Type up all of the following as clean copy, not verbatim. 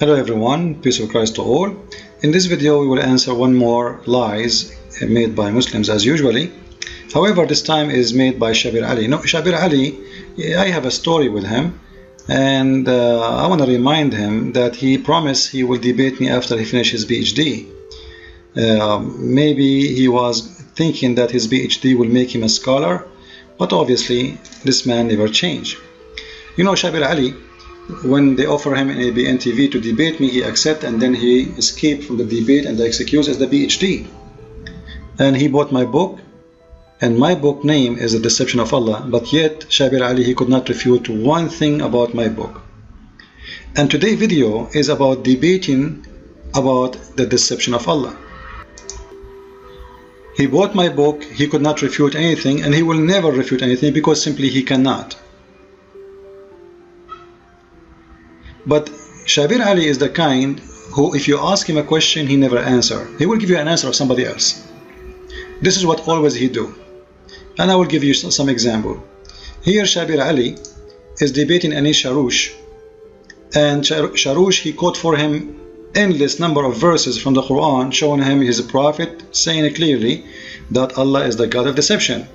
Hello everyone, peace of Christ to all. In this video we will answer one more lies made by Muslims as usually. However, this time is made by Shabir Ally. No, Shabir Ally, I have a story with him, and I want to remind him that he promised he will debate me after he finishes PhD. Maybe he was thinking that his PhD will make him a scholar, but obviously this man never changed. You know, Shabir Ally, when they offer him in ABN TV to debate me, he accepted, and then he escaped from the debate, and the excuse is the PhD. And he bought my book, and my book name is The Deception of Allah, but yet Shabir Ally, he could not refute one thing about my book. And today's video is about debating about the deception of Allah. He bought my book, he could not refute anything, and he will never refute anything because simply he cannot. But Shabir Ally is the kind who, if you ask him a question, he never answers. He will give you an answer of somebody else. This is what always he do. And I will give you some example. Here Shabir Ally is debating Anis Sharoush, and Sharoush, he quote for him endless number of verses from the Quran showing him his prophet saying clearly that Allah is the God of deception.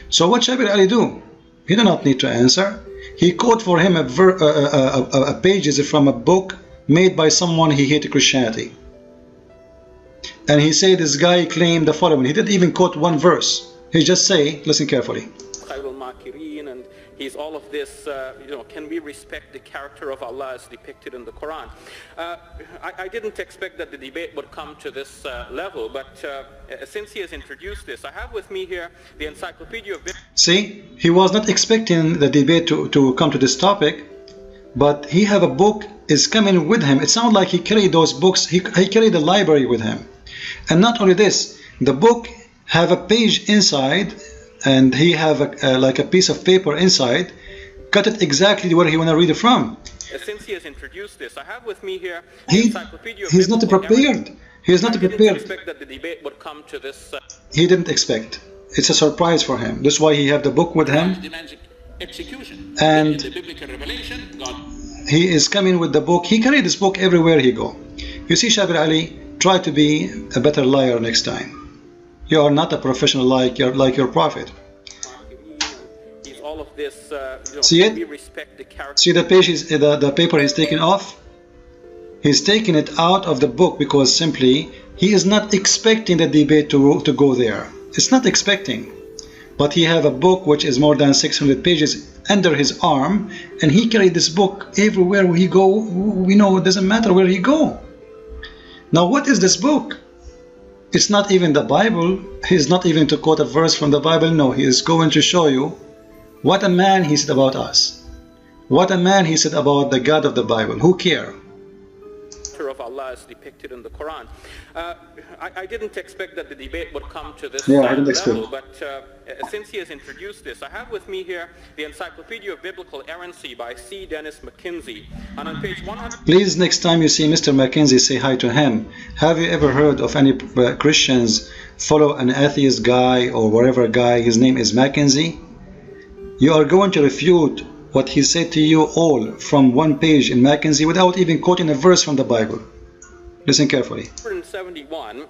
So what Shabir Ally do? He do not need to answer. He quote for him a pages from a book made by someone he hated Christianity. And he said this guy claimed the following. He didn't even quote one verse. He just say, listen carefully. And he's all of this, can we respect the character of Allah as depicted in the Quran? I didn't expect that the debate would come to this level, but since he has introduced this, I have with me here the Encyclopedia of... See, he was not expecting the debate to come to this topic, but he have a book is coming with him. It sounds like he carried those books, he carried the library with him. And not only this, the book have a page inside, and he have like a piece of paper inside, cut it exactly where he want to read it from. Since he has introduced this, I have with me here he's not prepared. He is not prepared. I didn't expect that the debate would come to this. He didn't expect. It's a surprise for him. That's why he have the book with him. And he is coming with the book. He carried this book everywhere he go. You see, Shabir Ally, try to be a better liar next time. You are not a professional like your prophet. He's all of this, see it? See the page, the paper he's taken off? He's taking it out of the book because simply he is not expecting the debate to go there. It's not expecting. But he have a book which is more than 600 pages under his arm, and he carried this book everywhere he go. We know it doesn't matter where he go. Now what is this book? It's not even the Bible. He's not even to quote a verse from the Bible. No, he is going to show you what a man he said about us. What a man he said about the God of the Bible. Who care? Of Allah is depicted in the Quran. I didn't expect that the debate would come to this level, but since he has introduced this, I have with me here the Encyclopedia of Biblical Errancy by C. Dennis McKinsey, and on page 100... Please, next time you see Mr. McKinsey, say hi to him. Have you ever heard of any Christians follow an atheist guy or whatever guy, his name is McKinsey? You are going to refute what he said to you all from one page in Mackenzie without even quoting a verse from the Bible. Listen carefully. 171,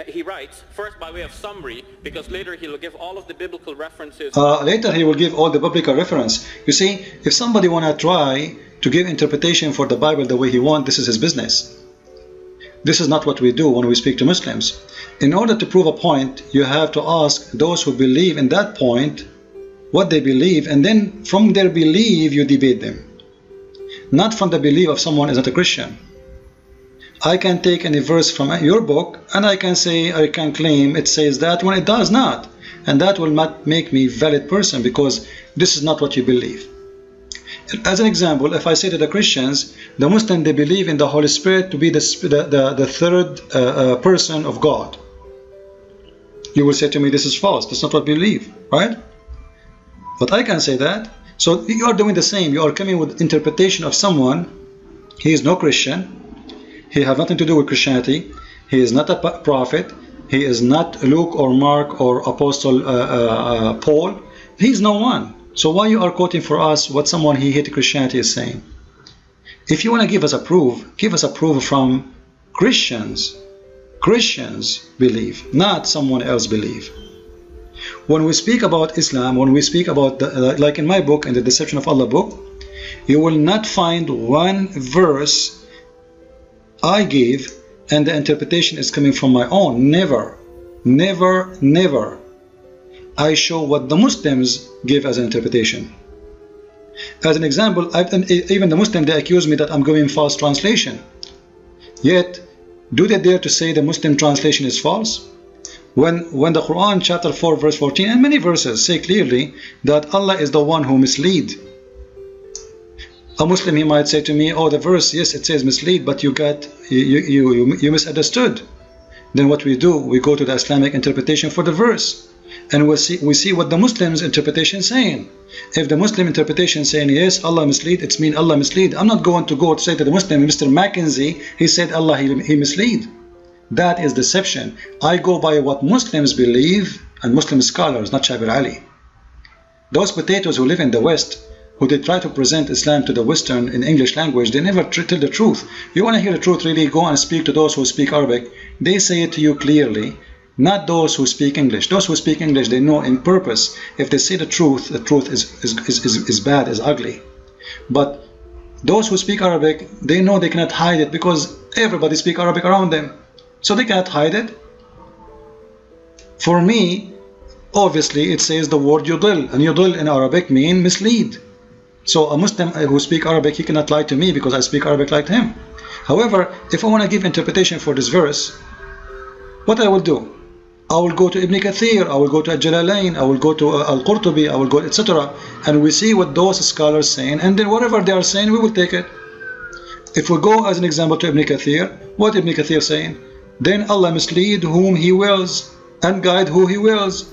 he writes, first by way of summary, because later he will give all of the biblical references. Later he will give all the biblical reference. You see, if somebody want to try to give interpretation for the Bible the way he wants, this is his business. This is not what we do when we speak to Muslims. In order to prove a point, you have to ask those who believe in that point what they believe, and then from their belief you debate them, not from the belief of someone who is not a Christian. I can take any verse from your book and I can say, I can claim it says that when it does not, and that will not make me a valid person because this is not what you believe. As an example, if I say to the Christians, the Muslims, they believe in the Holy Spirit to be the third person of God, you will say to me, this is false, that's not what we believe, right? But I can say that. So you are doing the same. You are coming with interpretation of someone. He is no Christian. He has nothing to do with Christianity. He is not a prophet. He is not Luke or Mark or Apostle Paul. He is no one. So why you are quoting for us what someone he hated Christianity is saying? If you want to give us a proof, give us a proof from Christians. Christians believe, not someone else believe. When we speak about Islam, when we speak about, like in my book, in the Deception of Allah book, you will not find one verse I gave and the interpretation is coming from my own. Never, never, never. I show what the Muslims give as an interpretation. As an example, even the Muslims, they accuse me that I'm giving false translation. Yet, do they dare to say the Muslim translation is false? When the Quran chapter 4 verse 14 and many verses say clearly that Allah is the one who mislead. A Muslim, he might say to me, oh, the verse, yes, it says mislead, but you misunderstood. Then what we do, we go to the Islamic interpretation for the verse, and we see what the Muslim's interpretation is saying. If the Muslim interpretation is saying, yes, Allah mislead, it's mean Allah mislead. I'm not going to go to say to the Muslim, Mr. Mackenzie, he said Allah, he mislead. That is deception. I go by what Muslims believe, and Muslim scholars, not Shabir Ally. Those potatoes who live in the West, who they try to present Islam to the Western in English language, they never tell the truth. You want to hear the truth, really, go and speak to those who speak Arabic. They say it to you clearly, not those who speak English. Those who speak English, they know in purpose, if they say the truth is bad, is ugly. But those who speak Arabic, they know they cannot hide it because everybody speaks Arabic around them. So they cannot hide it. For me, obviously, it says the word yudil, and yudil in Arabic means mislead. So a Muslim who speaks Arabic, he cannot lie to me because I speak Arabic like him. However, if I want to give interpretation for this verse, what I will do? I will go to Ibn Kathir, I will go to Al-Jalalain, I will go to Al-Qurtubi, I will go, etc. And we see what those scholars are saying, and then whatever they are saying, we will take it. If we go as an example to Ibn Kathir, what Ibn Kathir is saying? Then Allah mislead whom He wills and guide who He wills.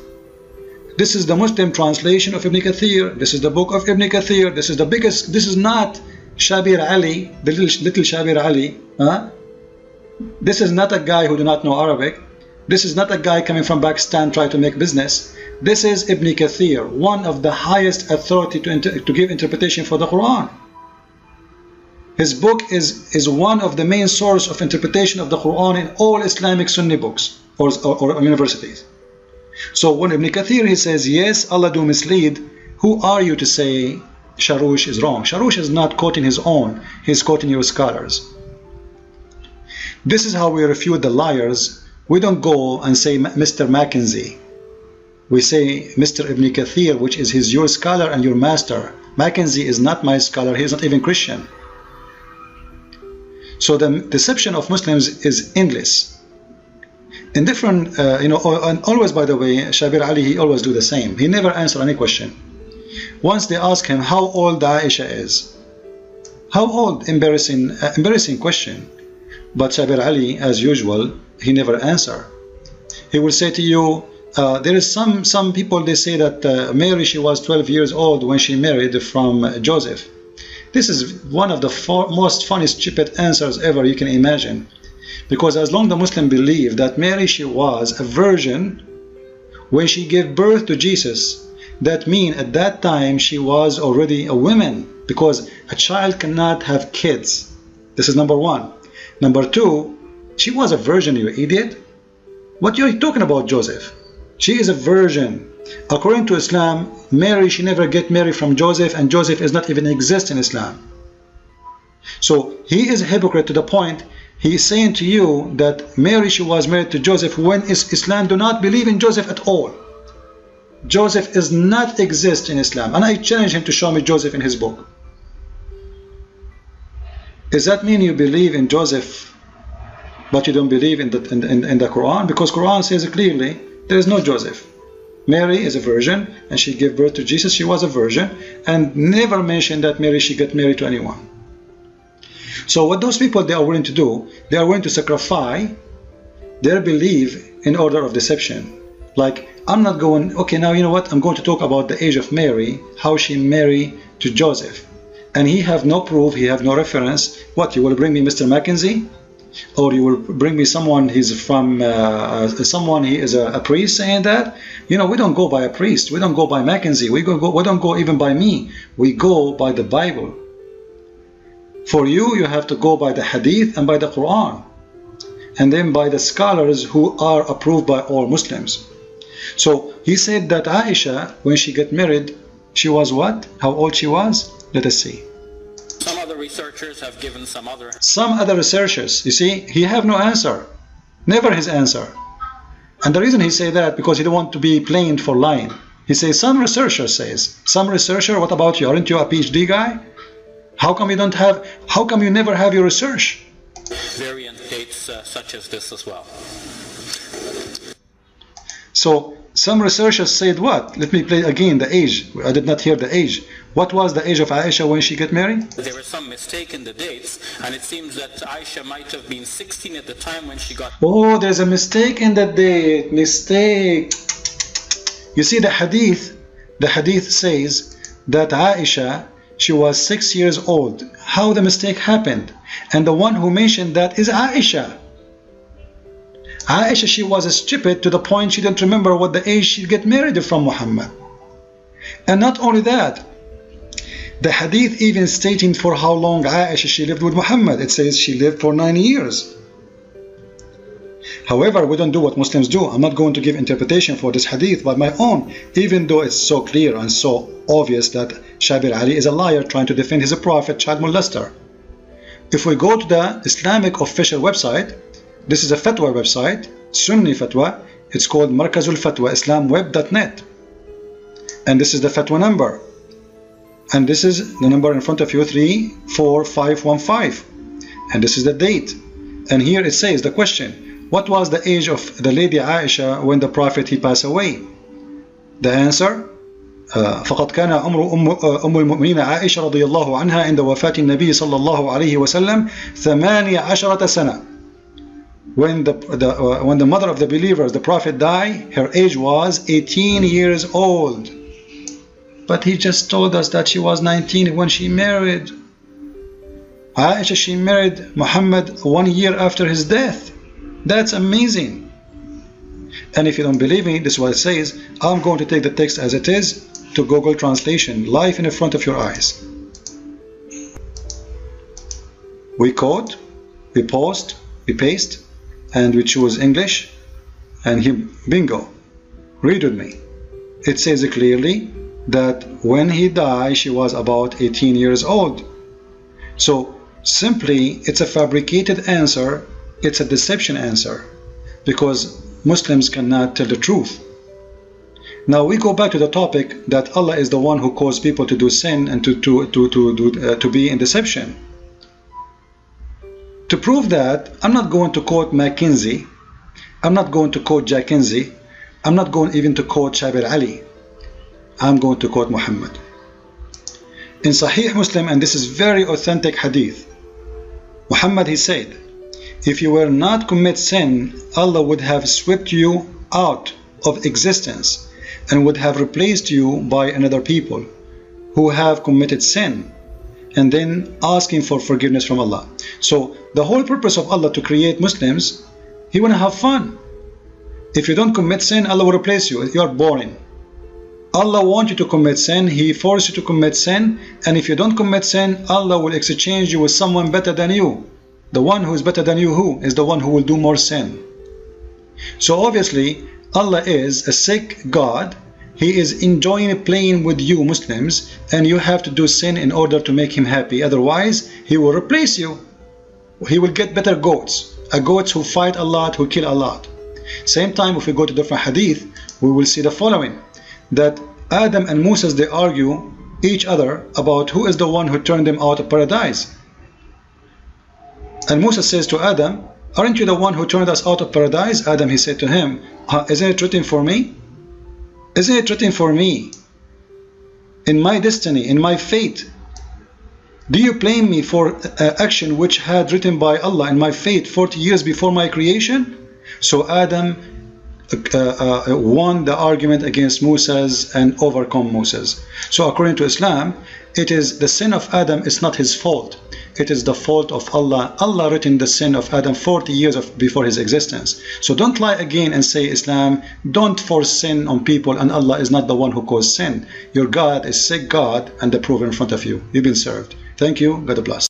This is the Muslim translation of Ibn Kathir. This is the book of Ibn Kathir. This is the biggest. This is not Shabir Ally, the little Shabir Ally. This is not a guy who do not know Arabic. This is not a guy coming from Pakistan trying to make business. This is Ibn Kathir, one of the highest authority to give interpretation for the Quran. His book is one of the main source of interpretation of the Quran in all Islamic Sunni books or universities. So when Ibn Kathir, he says, yes, Allah do mislead, who are you to say Sharush is wrong? Sharush is not quoting his own, he's quoting your scholars. This is how we refute the liars. We don't go and say Mr. Mackenzie. We say Mr. Ibn Kathir, which is your scholar and your master. Mackenzie is not my scholar, he is not even Christian. So the deception of Muslims is endless. In different, and always, by the way, Shabir Ally, he always do the same. He never answer any question. Once they ask him how old Aisha is. How old? Embarrassing question. But Shabir Ally, as usual, he never answer. He will say to you, there is some people, they say that Mary, she was 12 years old when she married from Joseph. This is one of the most funny, stupid answers ever you can imagine. Because as long as the Muslim believe that Mary, she was a virgin when she gave birth to Jesus, that means at that time she was already a woman, because a child cannot have kids. This is number one. Number two, she was a virgin, you idiot. What are you talking about, Joseph? She is a virgin. According to Islam, Mary, she never get married from Joseph, and Joseph is not even exist in Islam. So he is a hypocrite to the point he is saying to you that Mary, she was married to Joseph when Islam do not believe in Joseph at all. Joseph does not exist in Islam, and I challenge him to show me Joseph in his book. Does that mean you believe in Joseph but you don't believe in the Quran? Because Quran says clearly there is no Joseph. Mary is a virgin and she gave birth to Jesus. She was a virgin, and never mentioned that Mary, she got married to anyone. So what those people, they are willing to do, they are willing to sacrifice their belief in order of deception. Like, I'm not going, okay, now you know what, I'm going to talk about the age of Mary, how she married to Joseph. And he have no proof, he have no reference. What, you will bring me Mr. Mackenzie? Or you will bring me someone, he's from, someone, he is a priest saying that? You know, we don't go by a priest, we don't go by Mackenzie, we don't go even by me. We go by the Bible. For you, you have to go by the hadith and by the Quran, and then by the scholars who are approved by all Muslims. So he said that Aisha, when she got married, she was what? How old she was? Let us see. Some other researchers have given some other researchers, you see, he have no answer. Never his answer. And the reason he say that, because he don't want to be blamed for lying. He says, some researcher says. Some researcher, what about you? Aren't you a PhD guy? How come you don't have, how come you never have your research? Variant dates such as this as well. So some researchers said what? Let me play again the age. I did not hear the age. What was the age of Aisha when she got married? There was some mistake in the dates, and it seems that Aisha might have been 16 at the time when she got... Oh, there's a mistake in the date. Mistake. You see, the hadith says that Aisha, she was 6 years old. How the mistake happened? And the one who mentioned that is Aisha. Aisha, she was stupid to the point she didn't remember what the age she got married from Muhammad. And not only that, the hadith even stating for how long Aisha she lived with Muhammad. It says she lived for 9 years. However, we don't do what Muslims do. I'm not going to give interpretation for this hadith by my own, even though it's so clear and so obvious that Shabir Ally is a liar trying to defend his prophet, child molester. If we go to the Islamic official website, this is a fatwa website, Sunni fatwa. It's called Markazul Fatwa, islamweb.net. And this is the fatwa number. And this is the number in front of you, 34515. And this is the date. And here it says the question, what was the age of the lady Aisha when the Prophet he passed away? The answer, فقد كان عمر أم المؤمنين عائشة رضي الله عنها عند وفاة النبي صلى الله عليه وسلم 18 سنة. When the mother of the believers, the Prophet, died, her age was 18 years old. But he just told us that she was 19 when she married. Aisha, she married Muhammad 1 year after his death. That's amazing. And if you don't believe me, this is what it says. I'm going to take the text as it is to Google Translation, live in front of your eyes. We quote, we post, we paste, and we choose English, and bingo, read with me. It says clearly that when he died, she was about 18 years old. So simply, it's a fabricated answer, it's a deception answer, because Muslims cannot tell the truth. Now we go back to the topic that Allah is the one who caused people to do sin and to be in deception. To prove that, I'm not going to quote Mackenzie, I'm not going to quote Jack Kinsey, I'm not going even to quote Shabir Ally. I'm going to quote Muhammad. In Sahih Muslim, and this is very authentic hadith, Muhammad, he said, if you were not commit sin, Allah would have swept you out of existence and would have replaced you by another people who have committed sin, and then asking for forgiveness from Allah. So the whole purpose of Allah to create Muslims, He want to have fun. If you don't commit sin, Allah will replace you. You are boring. Allah wants you to commit sin, He forces you to commit sin, and if you don't commit sin, Allah will exchange you with someone better than you. The one who is better than you, who is the one who will do more sin. So obviously, Allah is a sick God. He is enjoying playing with you Muslims, and you have to do sin in order to make Him happy. Otherwise, He will replace you. He will get better goats, goats who fight a lot, who kill a lot. Same time, if we go to different hadith, we will see the following, that Adam and Moses, they argue each other about who is the one who turned them out of paradise. And Moses says to Adam, aren't you the one who turned us out of paradise? Adam, he said to him, isn't it written for me? Isn't it written for me? In my destiny, in my fate. Do you blame me for action which had written by Allah in my fate 40 years before my creation? So Adam won the argument against Moses and overcome Moses. So according to Islam, it is the sin of Adam is not his fault. It is the fault of Allah. Allah written the sin of Adam 40 years before his existence. So don't lie again and say Islam, don't force sin on people and Allah is not the one who caused sin. Your God is sick God, and the proof in front of you. You've been served. Thank you. God bless.